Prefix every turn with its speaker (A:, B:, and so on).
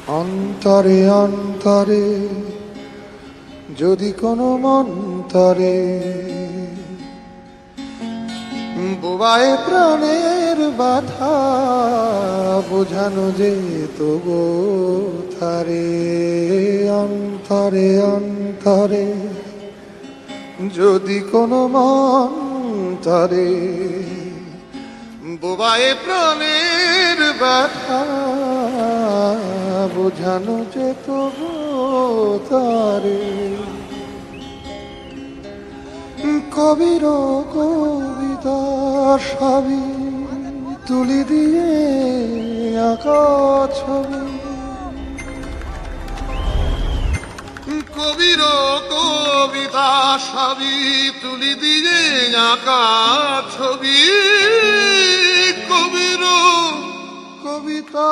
A: অন্তরে অন্তরে যদি কোনো মন্তরে বোবায় প্রাণের ব্যথা বোঝানো যেত গো তারে। অন্তরে অন্তরে যদি কোনো মন্তরে বোবায় প্রাণের ব্যথা বোঝানো যেত গো তারে। কবির কবিতা সবই তুলি দিয়ে আঁকা ছবি, কবির কবিতা সবই তুলি দিয়ে আঁকা ছবি, কবির কবিতা